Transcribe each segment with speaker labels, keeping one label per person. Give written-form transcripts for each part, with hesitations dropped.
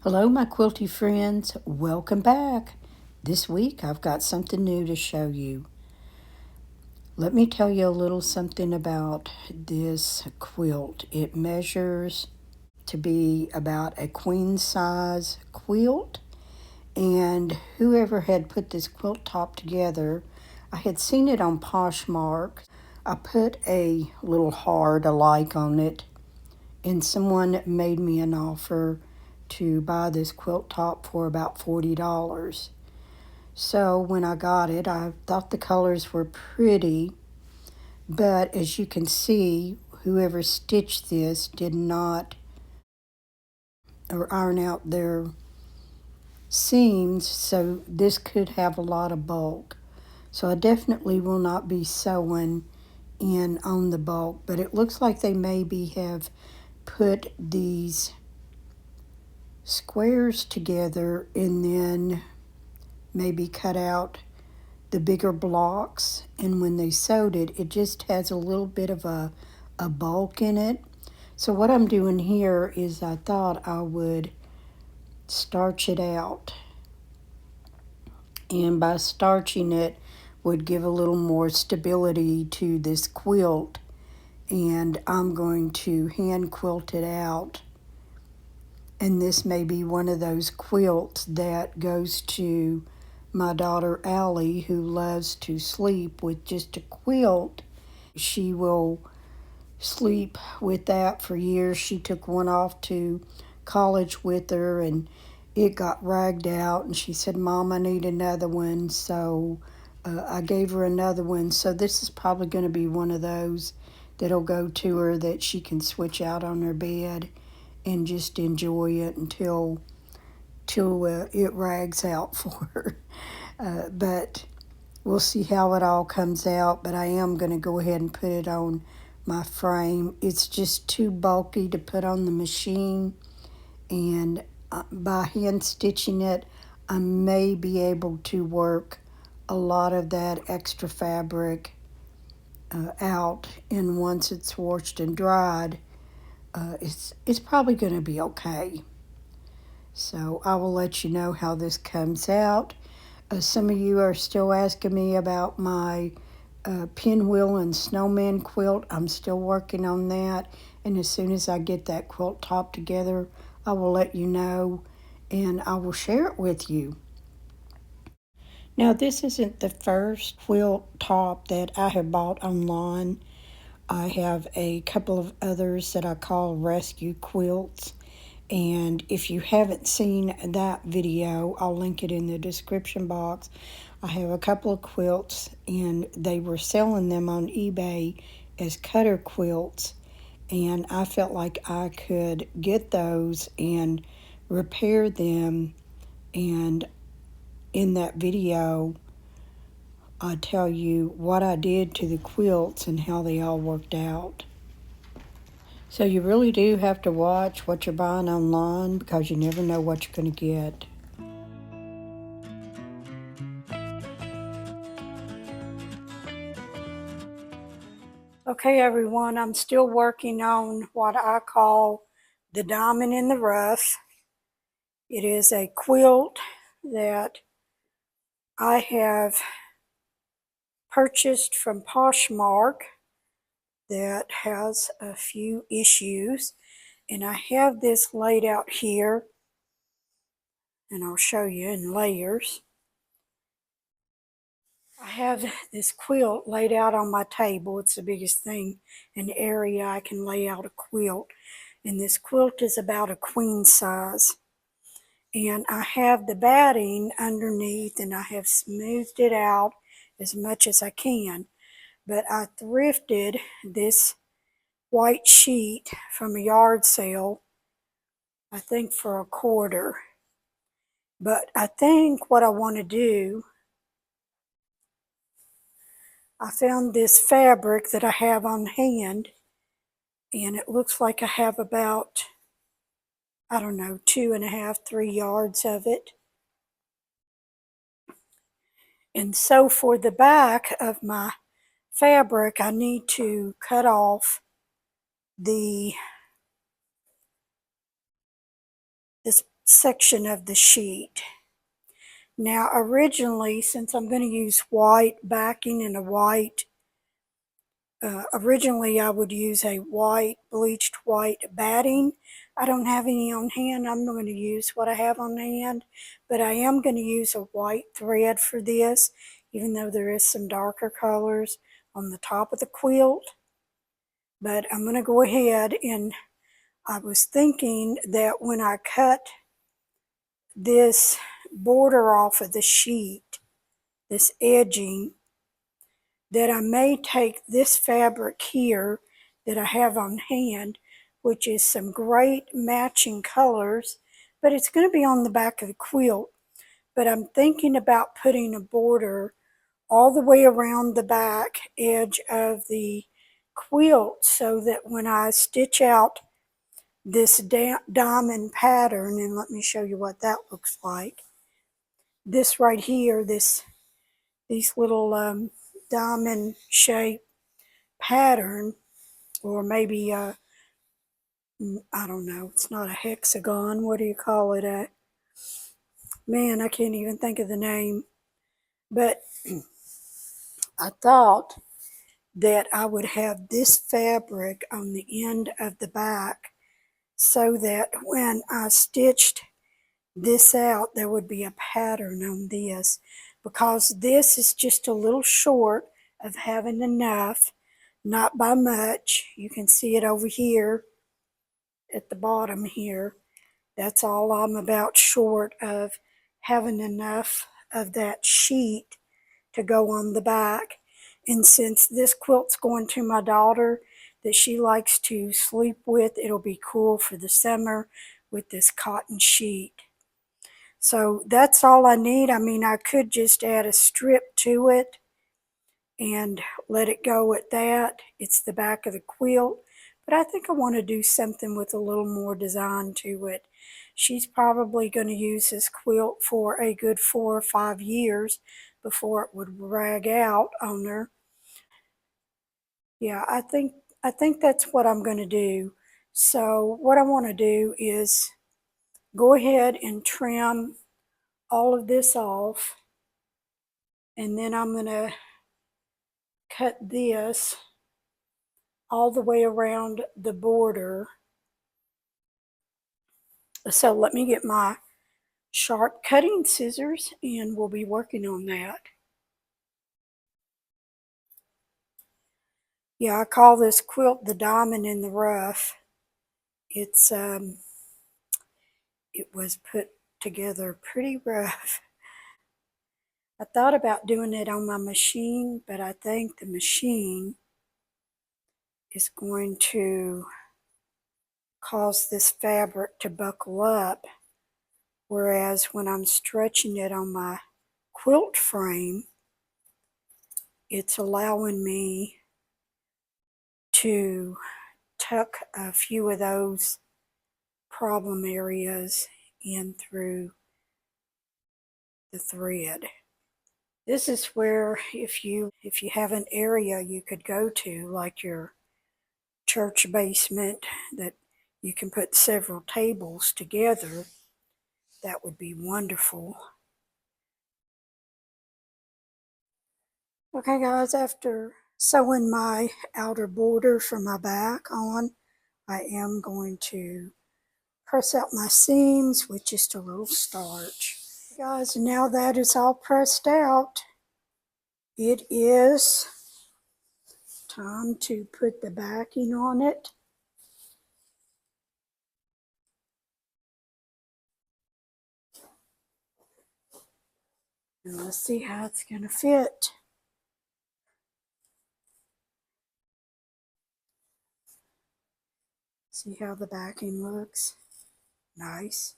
Speaker 1: Hello, my quilty friends. Welcome back. This week I've got something new to show you. Let me tell you a little something about this quilt. It measures to be about a queen size quilt, and whoever had put this quilt top together, I had seen it on Poshmark. I put a little heart, a like on it, and someone made me an offer to buy this quilt top for about $40. So when I got it, I thought the colors were pretty, but as you can see, whoever stitched this did not or iron out their seams, so this could have a lot of bulk. So I definitely will not be sewing in on the bulk, but it looks like they maybe have put these squares together and then maybe cut out the bigger blocks, and when they sewed it, it just has a little bit of a bulk in it. So what I'm doing here is I thought I would starch it out, and by starching it would give a little more stability to this quilt, and I'm going to hand quilt it out. And this may be one of those quilts that goes to my daughter Allie, who loves to sleep with just a quilt. She will sleep with that for years. She took one off to college with her and it got ragged out, and she said, "Mom, I need another one." So I gave her another one. So this is probably going to be one of those that'll go to her that she can switch out on her bed and just enjoy it until it rags out for her. But we'll see how it all comes out. But I am going to go ahead and put it on my frame. It's just too bulky to put on the machine, and by hand stitching it, I may be able to work a lot of that extra fabric out, and once it's washed and dried, it's probably going to be okay. So I will let you know how this comes out. Some of you are still asking me about my pinwheel and snowman quilt. I'm still working on that, and as soon as I get that quilt top together, I will let you know and I will share it with you. Now, this isn't the first quilt top that I have bought online. I have a couple of others that I call rescue quilts. And if you haven't seen that video, I'll link it in the description box. I have a couple of quilts, and they were selling them on eBay as cutter quilts. And I felt like I could get those and repair them. And in that video, I tell you what I did to the quilts and how they all worked out. So you really do have to watch what you're buying online, because you never know what you're going to get. Okay, everyone, I'm still working on what I call the diamond in the rough. It is a quilt that I have purchased from Poshmark that has a few issues, and I have this laid out here, and I'll show you in layers. I have this quilt laid out on my table. It's the biggest thing in the area I can lay out a quilt. And this quilt is about a queen size. And I have the batting underneath, and I have smoothed it out as much as I can. But I thrifted this white sheet from a yard sale, I think for $1. But I think what I want to do, I found this fabric that I have on hand, and it looks like I have about, I don't know, 2.5, 3 yards of it. And so for the back of my fabric, I need to cut off this section of the sheet. Now originally, since I'm going to use white backing and a white, originally I would use a white, bleached white batting. I don't have any on hand. I'm going to use what I have on hand, but I am going to use a white thread for this, even though there is some darker colors on the top of the quilt. But I'm going to go ahead, and I was thinking that when I cut this border off of the sheet, this edging, that I may take this fabric here that I have on hand, which is some great matching colors, but it's going to be on the back of the quilt. But I'm thinking about putting a border all the way around the back edge of the quilt so that when I stitch out this diamond pattern, and let me show you what that looks like. This right here, these little diamond shape pattern, or maybe I don't know, it's not a hexagon, what do you call it? Man, I can't even think of the name. But I thought that I would have this fabric on the end of the back so that when I stitched this out, there would be a pattern on this, because this is just a little short of having enough, not by much. You can see it over here at the bottom here. That's all I'm about short of having enough of that sheet to go on the back. And since this quilt's going to my daughter that she likes to sleep with, it'll be cool for the summer with this cotton sheet. So that's all I need. I mean, I could just add a strip to it and let it go at that. It's the back of the quilt, but I think I want to do something with a little more design to it. She's probably going to use this quilt for a good 4 or 5 years before it would rag out on her. Yeah, I think that's what I'm going to do. So what I want to do is go ahead and trim all of this off, and then I'm going to cut this all the way around the border. So let me get my sharp cutting scissors and we'll be working on that. Yeah, I call this quilt the diamond in the rough. It's it was put together pretty rough. I thought about doing it on my machine, but I think the machine is going to cause this fabric to buckle up, whereas when I'm stretching it on my quilt frame, it's allowing me to tuck a few of those problem areas in through the thread. This is where if you have an area you could go to, like your church basement, that you can put several tables together, that would be wonderful. Okay guys, after sewing my outer border for my back on, I am going to press out my seams with just a little starch. Guys, now that is all pressed out, it is time to put the backing on it. And let's see how it's going to fit. See how the backing looks? Nice.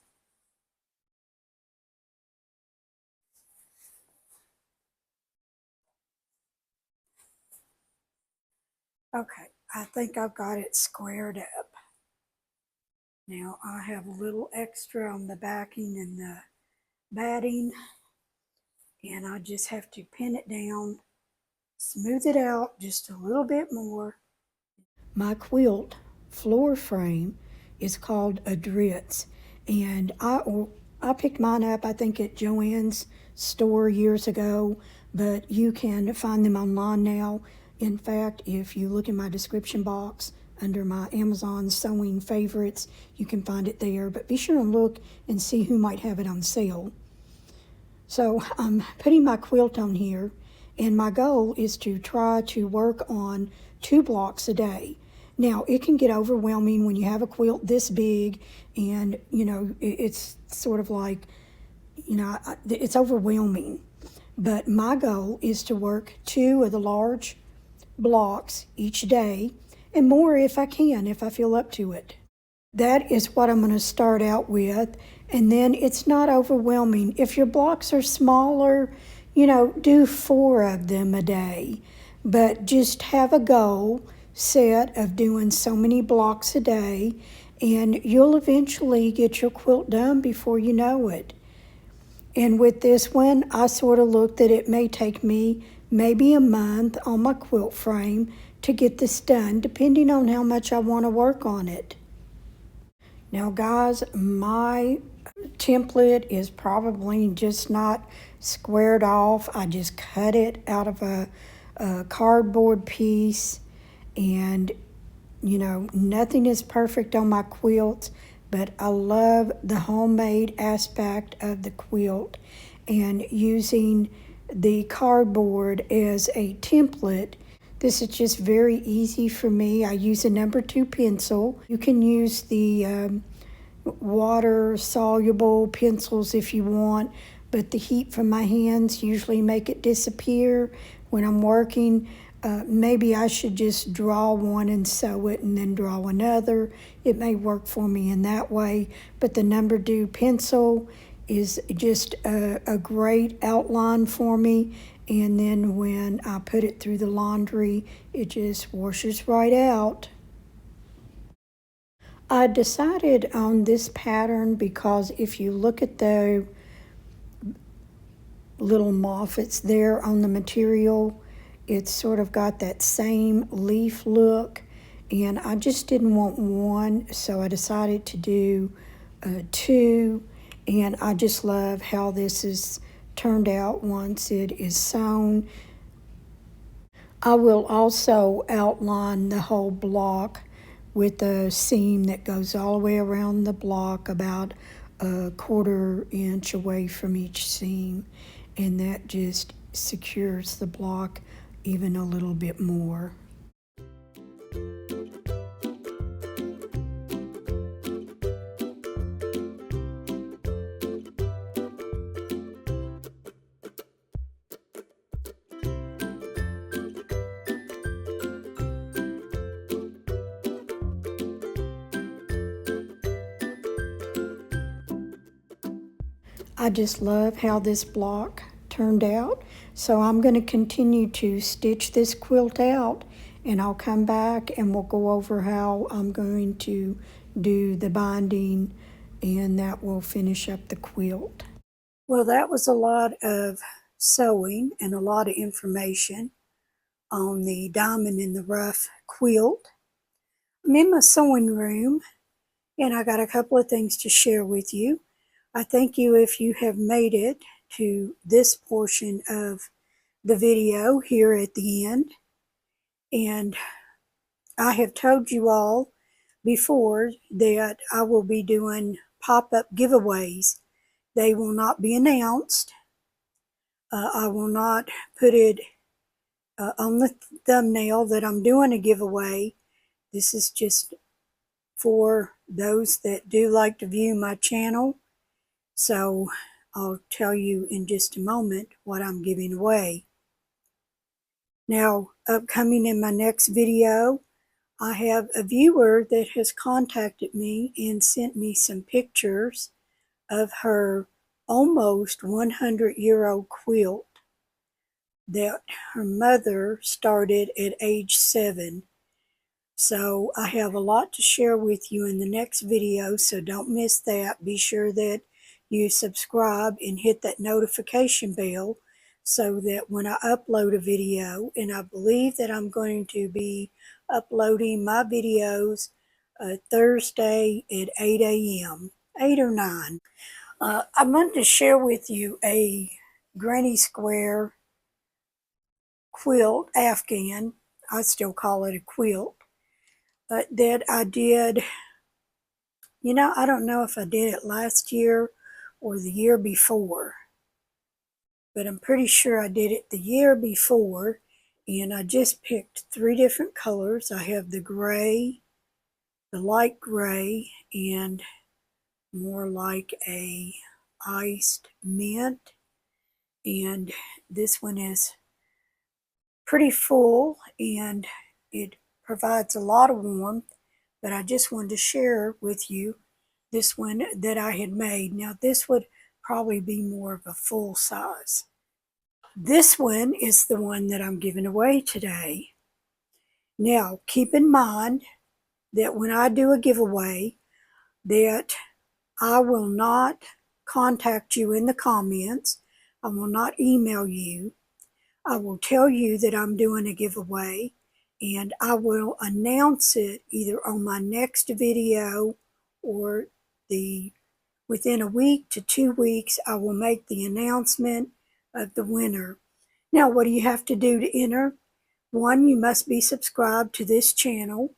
Speaker 1: Okay, I think I've got it squared up. Now I have a little extra on the backing and the batting, and I just have to pin it down, smooth it out just a little bit more. My quilt floor frame is called a Dritz, And I picked mine up, I think, at Joann's store years ago, but you can find them online now. In fact, if you look in my description box under my Amazon sewing favorites, you can find it there. But be sure and look and see who might have it on sale. So I'm putting my quilt on here, and my goal is to try to work on 2 blocks a day. Now, it can get overwhelming when you have a quilt this big, and it's sort of like, it's overwhelming. But my goal is to work 2 of the large blocks each day, and more if I can, if I feel up to it. That is what I'm going to start out with, and then it's not overwhelming. If your blocks are smaller, do 4 of them a day, but just have a goal set of doing so many blocks a day, and you'll eventually get your quilt done before you know it. And with this one, I sort of looked that it may take me maybe a month on my quilt frame to get this done, depending on how much I want to work on it. Now guys, my template is probably just not squared off. I just cut it out of a cardboard piece, and nothing is perfect on my quilts, but I love the homemade aspect of the quilt, and using the cardboard as a template, this is just very easy for me. I use a number 2 pencil. You can use the water soluble pencils if you want, but the heat from my hands usually make it disappear when I'm working. Maybe I should just draw one and sew it and then draw another. It may work for me in that way, but the number 2 pencil is just a great outline for me, and then when I put it through the laundry, it just washes right out. I decided on this pattern because if you look at the little moffets there on the material, it's sort of got that same leaf look, and I just didn't want one, so I decided to do 2, and I just love how this is turned out once it is sewn. I will also outline the whole block with a seam that goes all the way around the block, about a 1/4 inch away from each seam, and that just secures the block even a little bit more. I just love how this block turned out. So I'm going to continue to stitch this quilt out, and I'll come back and we'll go over how I'm going to do the binding, and that will finish up the quilt. Well, that was a lot of sewing and a lot of information on the Diamond in the Rough quilt. I'm in my sewing room, and I got a couple of things to share with you. I thank you if you have made it to this portion of the video here at the end. And I have told you all before that I will be doing pop-up giveaways. They will not be announced. I will not put it on the thumbnail that I'm doing a giveaway. This is just for those that do like to view my channel. So I'll tell you in just a moment what I'm giving away. Now, upcoming in my next video, I have a viewer that has contacted me and sent me some pictures of her almost 100-year-old quilt that her mother started at age 7. So I have a lot to share with you in the next video, so don't miss that. Be sure that you subscribe and hit that notification bell so that when I upload a video, and I believe that I'm going to be uploading my videos Thursday at 8 a.m. 8 or 9. I wanted to share with you a granny square quilt Afghan. I still call it a quilt, but that I did, I don't know if I did it last year or the year before, but I'm pretty sure I did it the year before, and I just picked 3 different colors. I have the gray, the light gray, and more like a iced mint, and this one is pretty full and it provides a lot of warmth, but I just wanted to share with you this one that I had made. Now this would probably be more of a full size. This one is the one that I'm giving away today. Now keep in mind that when I do a giveaway that I will not contact you in the comments. I will not email you. I will tell you that I'm doing a giveaway, and I will announce it either on my next video or within a week to 2 weeks, I will make the announcement of the winner. Now, what do you have to do to enter? 1, you must be subscribed to this channel.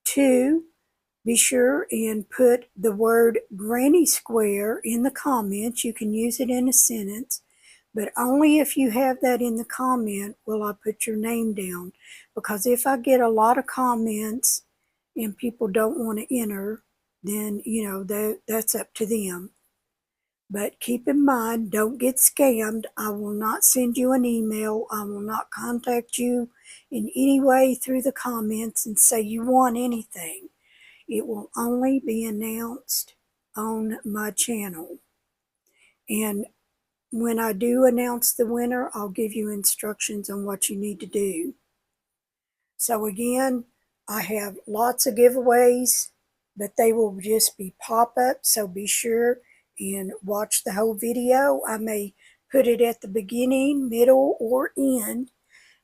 Speaker 1: 2, be sure and put the word granny square in the comments. You can use it in a sentence, but only if you have that in the comment will I put your name down. Because if I get a lot of comments and people don't want to enter, then, that's up to them. But keep in mind, don't get scammed. I will not send you an email. I will not contact you in any way through the comments and say you want anything. It will only be announced on my channel. And when I do announce the winner, I'll give you instructions on what you need to do. So again, I have lots of giveaways, but they will just be pop-ups, so be sure and watch the whole video. I may put it at the beginning, middle, or end,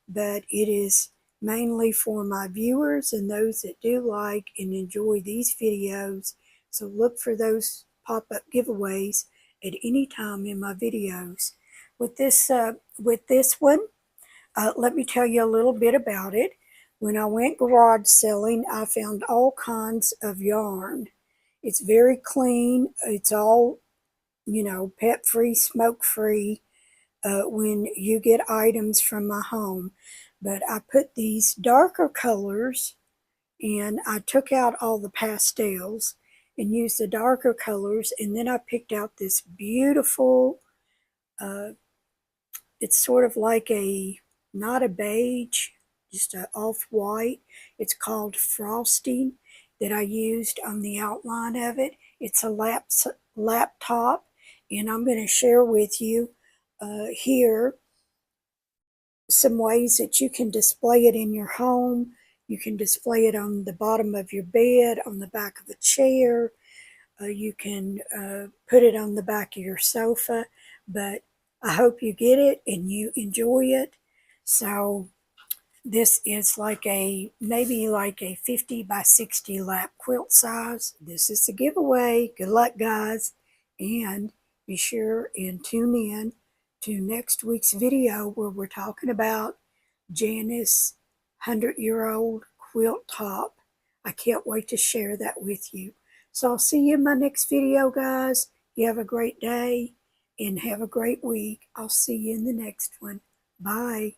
Speaker 1: but it is mainly for my viewers and those that do like and enjoy these videos. So look for those pop-up giveaways at any time in my videos. With this one, let me tell you a little bit about it. When I went garage selling, I found all kinds of yarn. It's very clean. It's all, pet-free, smoke-free. When you get items from my home. But I put these darker colors and I took out all the pastels and used the darker colors, and then I picked out this beautiful, it's sort of like not a beige, just an off-white. It's called frosting that I used on the outline of it. It's a laptop, and I'm going to share with you here some ways that you can display it in your home. You can display it on the bottom of your bed, on the back of a chair. You can put it on the back of your sofa. But I hope you get it and you enjoy it. So this is maybe like a 50 by 60 lap quilt size. This is a giveaway. Good luck, guys. And be sure and tune in to next week's video where we're talking about Janice's 100-year-old quilt top. I can't wait to share that with you. So I'll see you in my next video, guys. You have a great day and have a great week. I'll see you in the next one. Bye.